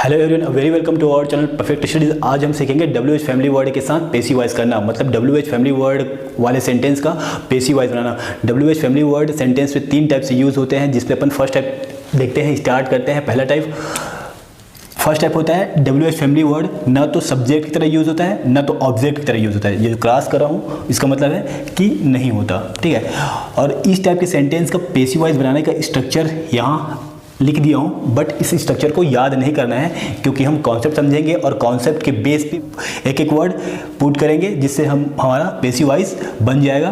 Hello everyone, very welcome to our channel Perfect Studies. आज हम सीखेंगे WH फैमिली वर्ड के साथ पैसिव वॉइस करना, मतलब WH फैमिली वर्ड वाले सेंटेंस का पैसिव वॉइस बनाना। WH फैमिली वर्ड सेंटेंस में 3 टाइप से यूज़ होते हैं, जिसमें अपन फर्स्ट टाइप देखते हैं, स्टार्ट करते हैं। पहला टाइप, फर्स्ट टाइप होता है WH फैमिली वर्ड ना तो सब्जेक्ट की तरह यूज़ होता है ना तो ऑब्जेक्ट की तरह यूज़ होता है। ये जो क्रॉस कर रहा हूँ इसका मतलब है कि नहीं होता, ठीक है। और इस टाइप के सेंटेंस का पैसिव वॉइस बनाने का स्ट्रक्चर यहाँ लिख दिया हूँ, बट इस स्ट्रक्चर को याद नहीं करना है, क्योंकि हम कॉन्सेप्ट समझेंगे और कॉन्सेप्ट के बेस पे एक एक वर्ड पुट करेंगे, जिससे हमारा पैसिव वॉइस बन जाएगा।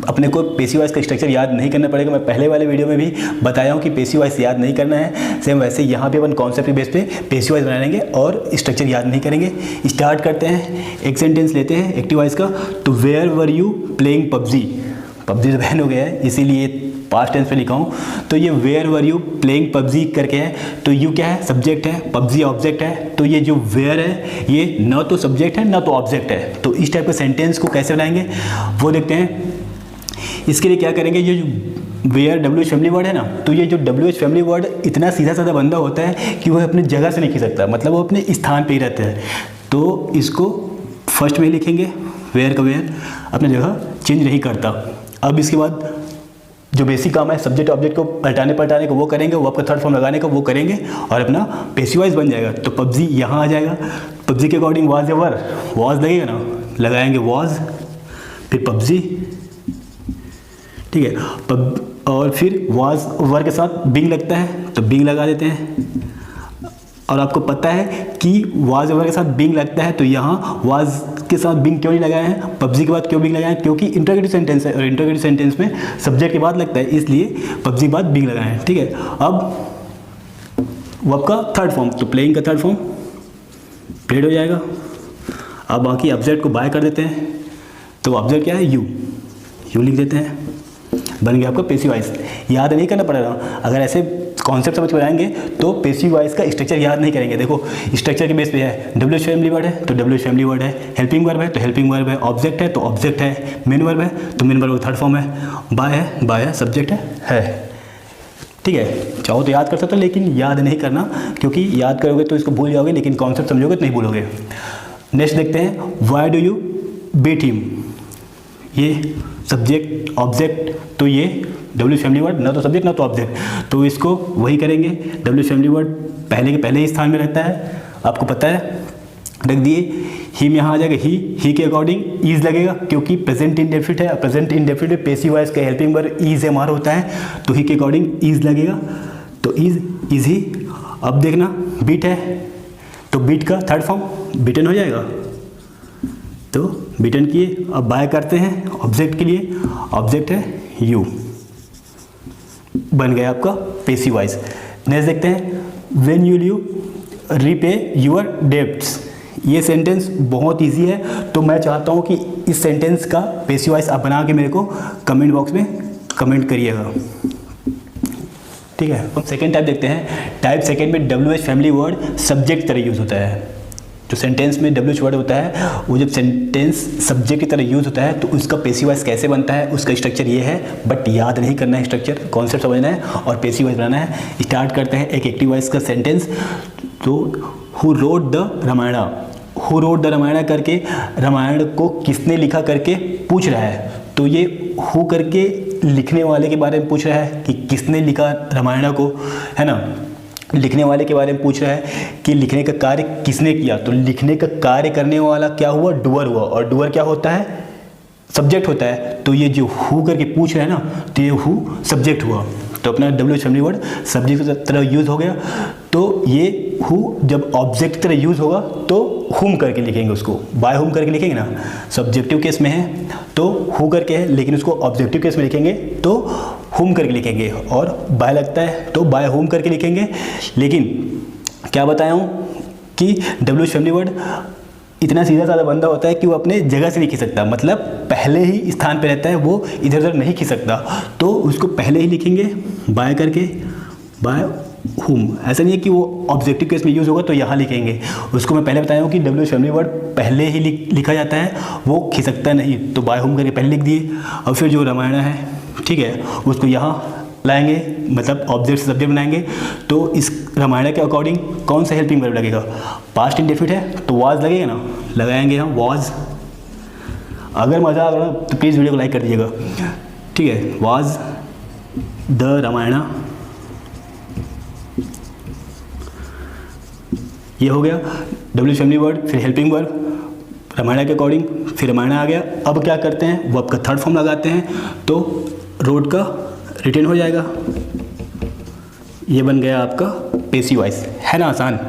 अपने को पैसिव वॉइस का स्ट्रक्चर याद नहीं करना पड़ेगा। मैं पहले वाले वीडियो में भी बताया हूँ कि पैसिव वॉइस याद नहीं करना है। सेम वैसे यहाँ पे अपन कॉन्सेप्ट के बेस पे पैसिव वॉइस बनाएंगे और स्ट्रक्चर याद नहीं करेंगे। स्टार्ट करते हैं। एक सेंटेंस लेते हैं एक्टिव वॉइस का। तो where were you playing PUBG. PUBG तो बैन हो गया है, इसीलिए पास्ट टेंस पे लिखा हूँ। तो ये where were you playing PUBG करके है, तो यू क्या है, सब्जेक्ट है, पबजी ऑब्जेक्ट है। तो ये जो वेयर है ये ना तो सब्जेक्ट है ना तो ऑब्जेक्ट है। तो इस टाइप के सेंटेंस को कैसे बनाएंगे वो देखते हैं। इसके लिए क्या करेंगे, ये जो वेयर WH फैमिली वर्ड है ना, तो ये जो WH फैमिली वर्ड इतना सीधा साधा बंदा होता है कि वह अपनी जगह से नहीं खिसक सकता, मतलब वो अपने स्थान पे ही रहता है। तो इसको फर्स्ट में लिखेंगे, वेयर का वेयर अपनी जगह चेंज नहीं करता। अब इसके बाद जो बेसिक काम है सब्जेक्ट ऑब्जेक्ट को हटाने पलटाने को वो करेंगे, वो आपका थर्ड फॉर्म लगाने का वो करेंगे और अपना पैसिव वॉइस बन जाएगा। तो पबजी यहाँ आ जाएगा। पबजी के अकॉर्डिंग वाज या वर, वाज लगेगा ना, लगाएंगे वाज, फिर पबजी, ठीक है। और फिर वाज वर के साथ बिंग लगता है तो बिंग लगा देते हैं। और आपको पता है कि वाज वर के साथ बिंग लगता है, तो यहाँ वाज के साथ बिंग क्यों नहीं लगाए हैं, पबजी के बाद क्यों बिंग लगाए हैं, क्योंकि इंटरोगेटिव सेंटेंस है और इंटरोगेटिव सेंटेंस में सब्जेक्ट के बाद लगता है, इसलिए पबजी के बाद बिंग लगाए हैं, ठीक है। अब वो आपका थर्ड फॉर्म, तो प्लेइंग का थर्ड फॉर्म प्लेड हो जाएगा। अब बाकी ऑब्जेक्ट को बाय कर देते हैं, तो ऑब्जेक्ट क्या है, यू लिख देते हैं, बन गया आपका पैसिव वॉइस। याद नहीं करना पड़ेगा। अगर ऐसे कॉन्सेप्ट समझ बनाएंगे तो पैसिव वॉइस का स्ट्रक्चर याद नहीं करेंगे। देखो स्ट्रक्चर के बेस पे है, WH फैमिली वर्ड है तो WH फैमिली वर्ड है, हेल्पिंग वर्ब है तो हेल्पिंग वर्ब है, ऑब्जेक्ट है तो ऑब्जेक्ट है, मेन वर्ब है तो मेन वर्ब थर्ड फॉर्म है, बाय है सब्जेक्ट है, ठीक है। चाहो तो याद कर सकते हो, लेकिन याद नहीं करना, क्योंकि याद करोगे तो इसको भूल जाओगे, लेकिन कॉन्सेप्ट समझोगे तो नहीं भूलोगे। नेक्स्ट देखते हैं, why do you beat him. ये सब्जेक्ट ऑब्जेक्ट, तो ये WH फैमिली वर्ड ना तो सब्जेक्ट ना तो ऑब्जेक्ट, तो इसको वही करेंगे। WH फैमिली वर्ड पहले के पहले ही स्थान में रहता है, आपको पता है, रख दिए। हिम यहाँ आ जाएगा, ही के अकॉर्डिंग ईज लगेगा, क्योंकि प्रेजेंट इंडेफिनिट है। प्रेजेंट इंडेफिनिट में पैसिव वॉइस का हेल्पिंग वर्ब ईज एमआर होता है, तो ही के अकॉर्डिंग ईज लगेगा, तो ईज ही। अब देखना बीट है तो बीट का थर्ड फॉर्म बीटन हो जाएगा, तो बीटन किए। अब बाय करते हैं ऑब्जेक्ट के लिए, ऑब्जेक्ट है यू, बन गया आपका पैसिव वॉइस। नेक्स्ट देखते हैं, when you repay your debts. ये सेंटेंस बहुत इजी है, तो मैं चाहता हूँ कि इस सेंटेंस का पैसिव वॉइस आप बना के मेरे को कमेंट बॉक्स में कमेंट करिएगा, ठीक है। हम सेकेंड टाइप देखते हैं। टाइप सेकेंड में WH फैमिली वर्ड सब्जेक्ट की तरह यूज़ होता है। जो सेंटेंस में WH वर्ड होता है, वो जब सेंटेंस सब्जेक्ट की तरह यूज़ होता है तो उसका पैसिव वॉइस कैसे बनता है, उसका स्ट्रक्चर ये है, बट याद नहीं करना है स्ट्रक्चर, कॉन्सेप्ट समझना है और पैसिव वॉइस बनाना है। स्टार्ट करते हैं एक एक्टिव वॉइस का सेंटेंस। तो who wrote the Ramayana, who wrote the Ramayana करके रामायण को किसने लिखा करके पूछ रहा है। तो ये हु करके लिखने वाले के बारे में पूछ रहा है कि किसने लिखा रामायण को, है ना। लिखने वाले के बारे में पूछ रहा है कि लिखने का कार्य किसने किया। तो लिखने का कार्य करने वाला क्या हुआ, डूअर हुआ, और डूअर क्या होता है, सब्जेक्ट होता है। तो ये जो हु करके पूछ रहा है ना, तो ये हु सब्जेक्ट हुआ, तो अपना WH फैमिली वर्ड सब्जेक्ट की तरह यूज़ हो गया। तो ये हु जब ऑब्जेक्ट की तरह यूज़ होगा तो हुम करके लिखेंगे, उसको बाय हुम करके लिखेंगे ना। सब्जेक्टिव केस में है तो हु करके है, लेकिन उसको ऑब्जेक्टिव केस में लिखेंगे तो हुम करके लिखेंगे, और बाय लगता है तो बाय हुम करके लिखेंगे। लेकिन क्या बताया हूँ कि WH फैमिली वर्ड इतना सीधा साधा बंदा होता है कि वो अपने जगह से नहीं खिसकता, मतलब पहले ही स्थान पे रहता है, वो इधर उधर नहीं खिसकता। तो उसको पहले ही लिखेंगे बाय करके, बाय हुम। ऐसा नहीं है कि वो ऑब्जेक्टिव केस में यूज़ होगा तो यहाँ लिखेंगे। उसको मैं पहले बताया हूँ कि WH फैमिली वर्ड पहले ही लिखा जाता है, वो खिसकता नहीं, तो बाय हुम करके पहले लिख दिए। और फिर जो रामायण है, ठीक है, उसको यहाँ लाएंगे, मतलब ऑब्जेक्ट से सब्जेक्ट बनाएंगे। तो इस रामायण के अकॉर्डिंग कौन सा हेल्पिंग वर्ब लगेगा? पास्ट इंडेफिनिट है तो वाज लगेगा ना, लगाएंगे हम वाज। अगर मज़ा आ रहा तो प्लीज़ वीडियो को लाइक कर दीजिएगा, ठीक है। वाज द रामायण, ये हो गया डब्ल्यू फैमिली वर्ड। फिर हेल्पिंग वर्ब रामायण के अकॉर्डिंग, फिर रामायण आ गया। अब क्या करते हैं, वर्ब का थर्ड फॉर्म लगाते हैं, तो रोड का रिटर्न हो जाएगा। ये बन गया आपका पेसिव वॉइस, है ना आसान,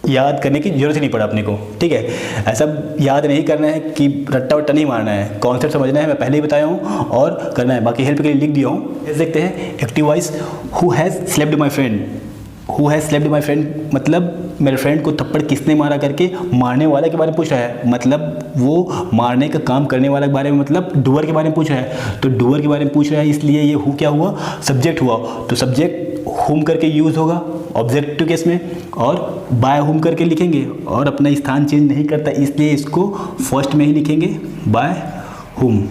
याद करने की जरूरत ही नहीं पड़ा अपने को, ठीक है। ऐसा याद नहीं करना है कि रट्टा वट्टा नहीं मारना है, कॉन्सेप्ट समझना है, मैं पहले ही बताया हूँ, और करना है। बाकी हेल्प के लिए लिख दिया हूँ। ऐसे देखते हैं active voice, who has slapped my friend. Who has slapped my friend मतलब मेरे फ्रेंड को थप्पड़ किसने मारा करके मारने वाले के बारे में पूछ रहा है, मतलब वो मारने का काम करने वाले के बारे में, मतलब डूअर के बारे में पूछ रहा है। तो डूअर के बारे में पूछ रहा है, इसलिए ये हु क्या हुआ, सब्जेक्ट हुआ। तो सब्जेक्ट हुम करके यूज़ होगा ऑब्जेक्टिव केस में, और बाय हुम करके लिखेंगे, और अपना स्थान चेंज नहीं करता इसलिए इसको फर्स्ट में ही लिखेंगे by whom.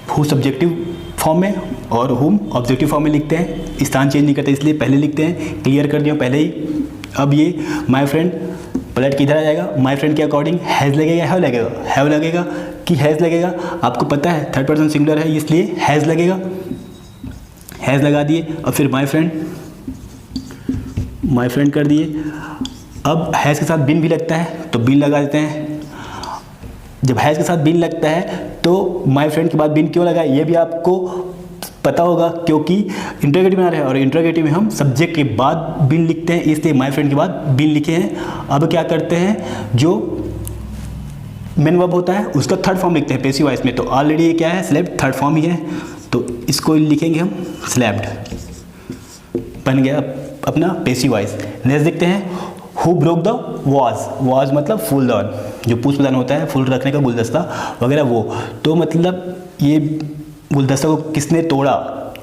Who subjective form में और हुम ऑब्जेक्टिव फॉर्म में लिखते हैं, स्थान चेंज नहीं करते इसलिए पहले लिखते हैं। क्लियर कर दिया पहले ही। अब ये माय फ्रेंड पलट किधर आ जाएगा, माय फ्रेंड के अकॉर्डिंग हैज़ लगेगा, हैव लगेगा, हैव लगेगा कि हैज़ लगेगा। आपको पता है थर्ड पर्सन सिंगुलर है इसलिए हैज़ लगेगा, हैज़ लगा दिए। और फिर माय फ्रेंड कर दिए। अब हैज़ के साथ बिन भी लगता है तो बिन लगा देते हैं। जब हैज़ के साथ बिन लगता है तो माय फ्रेंड के बाद बिन क्यों लगा ये भी आपको पता होगा, क्योंकि इंटरोगेटिव बना रहे हैं और इंटरोगेटिव में हम सब्जेक्ट के बाद बिन लिखते हैं, इसलिए माय फ्रेंड के बाद बिन लिखे हैं। अब क्या करते हैं, जो मेन वर्ब होता है उसका थर्ड फॉर्म लिखते हैं पेसिव वॉइस में। तो ऑलरेडी ये क्या है, स्लेप्ड, थर्ड फॉर्म ही है, तो इसको लिखेंगे हम स्लैप्ड, बन गया अपना पेसिव वॉइस। नेक्स्ट देखते हैं who broke the was. Was मतलब फूलदान, जो पुष्पदान होता है फूल रखने का, गुलदस्ता वगैरह वो। तो मतलब ये गुलदस्ता को किसने तोड़ा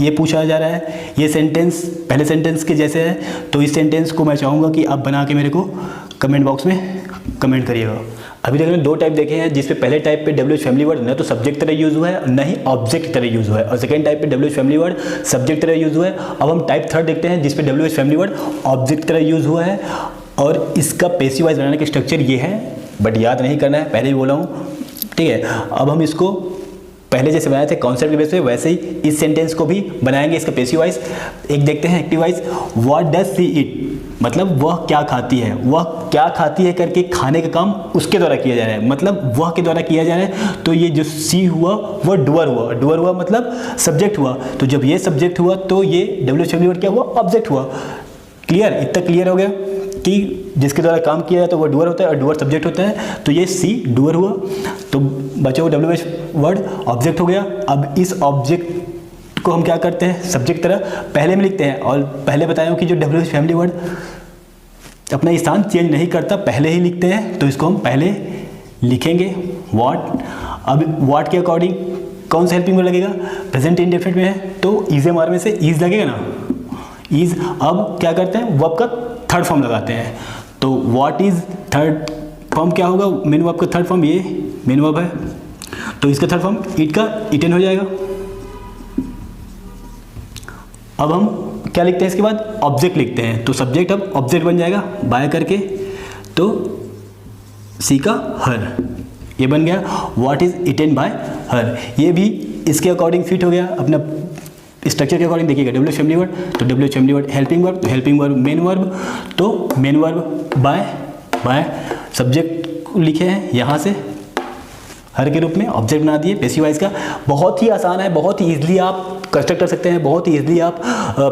ये पूछा जा रहा है। ये सेंटेंस पहले सेंटेंस के जैसे है, तो इस सेंटेंस को मैं चाहूँगा कि आप बना के मेरे को कमेंट बॉक्स में कमेंट करिएगा। अभी तक मैंने दो टाइप देखे हैं, जिसपे पहले टाइप पे डब्ल्यू फैमिली वर्ड न तो सब्जेक्ट तरह यूज़ हुआ है और न ही ऑब्जेक्ट तरह यूज़ हुआ है, और सेकंड टाइप पे डब्ल्यू फैमिली वर्ड सब्जेक्ट तरह यूज़ हुआ है। अब हम टाइप थर्ड देखते हैं जिसपे डब्ल्यू फैमिली वर्ड ऑब्जेक्ट तरह यूज़ हुआ है, और इसका पेसिव वॉइस बनाने का स्ट्रक्चर ये है, बट याद नहीं करना है, पहले ही बोला हूँ, ठीक है। अब हम इसको पहले जैसे बनाए थे कॉन्सेप्ट के बेस पे, वैसे ही इस सेंटेंस को भी बनाएंगे इसका पेसिव वॉइस। एक देखते हैं active voice, what does see it, मतलब वह क्या खाती है। वह क्या खाती है करके खाने का काम उसके द्वारा किया जा रहा है, मतलब वह के द्वारा किया जा रहा है। तो ये जो सी हुआ वह डूअर हुआ, डूअर हुआ मतलब सब्जेक्ट हुआ। तो जब ये सब्जेक्ट हुआ तो ये डब्ल्यू फैमिली वर्ड क्या हुआ, ऑब्जेक्ट हुआ। क्लियर, इतना क्लियर हो गया कि जिसके द्वारा काम किया जाए तो वह डूअर होता है और डूअर सब्जेक्ट होता है। तो ये सी डूअर हुआ, तो बचा हुआ डब्ल्यू वर्ड ऑब्जेक्ट हो गया। अब इस ऑब्जेक्ट को हम क्या करते हैं, सब्जेक्ट तरह पहले में लिखते हैं, और पहले बताया हूँ कि जो डब्ल्यू फैमिली वर्ड अपना स्थान चेंज नहीं करता, पहले ही लिखते हैं, तो इसको हम पहले लिखेंगे व्हाट। अब व्हाट के अकॉर्डिंग कौन सा हेल्पिंग वर्ड लगेगा, प्रेजेंट इंडेफिनिट में है तो इज एम आर में से इज लगेगा ना, इज। अब क्या करते हैं, वर्ब का थर्ड फॉर्म लगाते हैं। तो व्हाट इज थर्ड फॉर्म क्या होगा, मेन वर्ब का थर्ड फॉर्म, ये मेन वर्ब है तो इसका थर्ड फॉर्म इट का इटन हो जाएगा। अब हम क्या लिखते हैं इसके बाद, ऑब्जेक्ट लिखते हैं, तो सब्जेक्ट अब ऑब्जेक्ट बन जाएगा बाय करके, तो सी का हर, ये बन गया व्हाट इज इटन बाय हर। ये भी इसके अकॉर्डिंग फिट हो गया अपना स्ट्रक्चर के अकॉर्डिंग। देखिएगा डब्ल्यू फैमिली वर्ड, तो W family word helping verb, तो हेल्पिंग वर्ब मेन वर्ब, तो मेन वर्ब बाय सब्जेक्ट लिखे हैं यहाँ से हर के रूप में, ऑब्जेक्ट बना दिए पेसिव वॉइस का। बहुत ही आसान है, बहुत ही ईजिली आप कंस्ट्रक्ट कर सकते हैं, बहुत ही ईजिली आप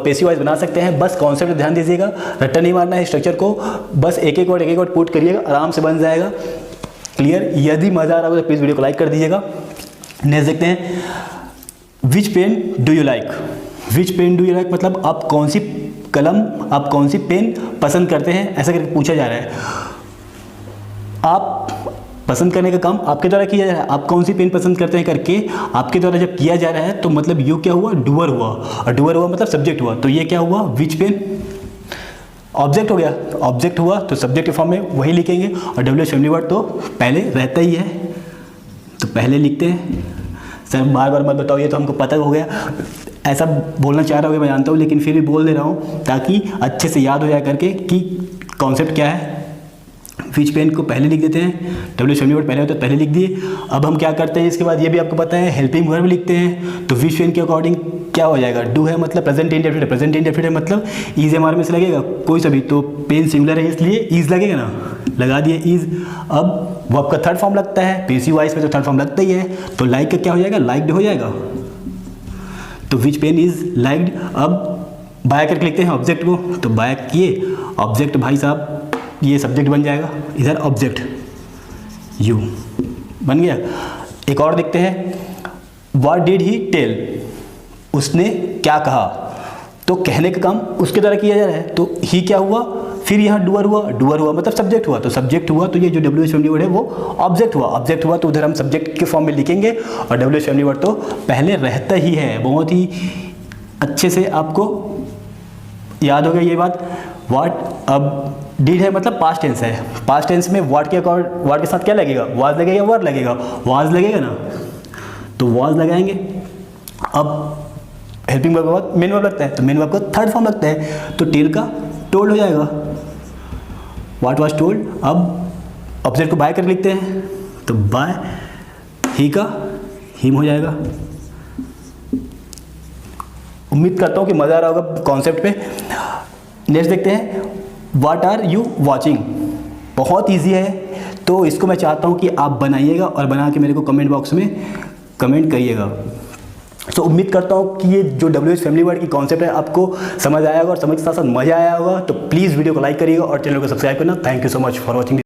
पेसिव वॉइस बना सकते हैं। बस कॉन्सेप्ट ध्यान दीजिएगा, रट्टा नहीं मारना है स्ट्रक्चर को, बस एक एक वर्ड पुट करिएगा, आराम से बन जाएगा। क्लियर, यदि मज़ा आ रहा हो तो प्लीज़ वीडियो को लाइक कर दीजिएगा। नेक्स्ट देखते हैं, which pen do you like. Which pen do you like मतलब आप कौन सी कलम, आप कौन सी पेन पसंद करते हैं, ऐसा करके पूछा जा रहा है। आप पसंद करने का काम आपके द्वारा किया जा रहा है, आप कौन सी पेन पसंद करते हैं करके आपके द्वारा जब किया जा रहा है, तो मतलब यू क्या हुआ, डूअर हुआ, और डूअर हुआ मतलब सब्जेक्ट हुआ। तो ये क्या हुआ, विच पेन ऑब्जेक्ट हो गया, तो ऑब्जेक्ट हुआ तो सब्जेक्ट के फॉर्म में वही लिखेंगे, और डब्ल्यू फैमिली वर्ड तो पहले रहता ही है, तो पहले लिखते हैं सर बार बार मत बताओ, ये तो हमको पता हो गया, ऐसा बोलना चाह रहा होगा मैं जानता हूँ, लेकिन फिर भी बोल दे रहा हूँ ताकि अच्छे से याद हो जाए करके कि कॉन्सेप्ट क्या है। विच पेन को पहले लिख देते हैं, डब्ल्यूएच फैमिली वर्ड पहले होता है पहले लिख दिए। अब हम क्या करते हैं इसके बाद, ये भी आपको पता है हेल्पिंग वर्ब लिखते हैं। तो विच पेन के अकॉर्डिंग क्या हो जाएगा, डू है मतलब प्रेजेंट इंडेफिनिट, प्रेजेंट इंडेफिनिट मतलब ईज हमारे में से लगेगा कोई सा भी, तो पेन सिंगुलर है इसलिए ईज लगेगा ना, लगा दिए ईज। अब वर्ब का थर्ड फॉर्म लगता है, पैसिव वॉइस में तो थर्ड फॉर्म लगता ही है, तो लाइक का क्या हो जाएगा, लाइक्ड हो जाएगा। तो विच पेन इज लाइक्ड। अब बाय करके लिखते हैं ऑब्जेक्ट को, तो बाय किए ऑब्जेक्ट भाई साहब, ये सब्जेक्ट बन जाएगा, इधर ऑब्जेक्ट यू बन गया। एक और देखते हैं, व्हाट डिड ही टेल, उसने क्या कहा, तो कहने का काम उसके द्वारा किया जा रहा है, तो ही क्या हुआ, फिर यहाँ डूअर हुआ, डूअर हुआ मतलब सब्जेक्ट हुआ, तो सब्जेक्ट हुआ, तो ये जो डब्ल्यूएच फैमिली वर्ड है वो ऑब्जेक्ट हुआ, ऑब्जेक्ट हुआ तो उधर हम सब्जेक्ट के फॉर्म में लिखेंगे, और डब्ल्यूएच फैमिली वर्ड तो पहले रहता ही है। बहुत ही अच्छे से आपको याद हो गया ये बात। व्हाट, अब डिड है मतलब पास्ट टेंस है, पास्ट टेंस में व्हाट के साथ क्या लगेगा, वाज लगेगा, वर्ड लगेगा, वाज लगेगा ना, तो वाज लगाएंगे। अब हेल्पिंग वर्ब के बाद मेन वर्ब लगता है, तो मेन वर्ब का थर्ड फॉर्म लगता है, तो टेल का टोल्ड हो जाएगा, व्हाट वाज टोल्ड। अब ऑब्जेक्ट को बाय कर लिखते हैं, तो बाय, ही का हिम हो जाएगा। उम्मीद करता हूँ कि मज़ा आ रहा होगा कॉन्सेप्ट पे। नेक्स्ट देखते हैं, व्हाट आर यू वॉचिंग, बहुत ईजी है, तो इसको मैं चाहता हूँ कि आप बनाइएगा और बना के मेरे को कमेंट बॉक्स में कमेंट करिएगा। तो उम्मीद करता हूँ कि ये जो डब्ल्यूएच फैमिली वर्ड की कॉन्सेप्ट है आपको समझ आया होगा, और समझ के साथ साथ मज़ा आया होगा। तो प्लीज़ वीडियो को लाइक करिएगा और चैनल को सब्सक्राइब करना। Thank you so much for watching.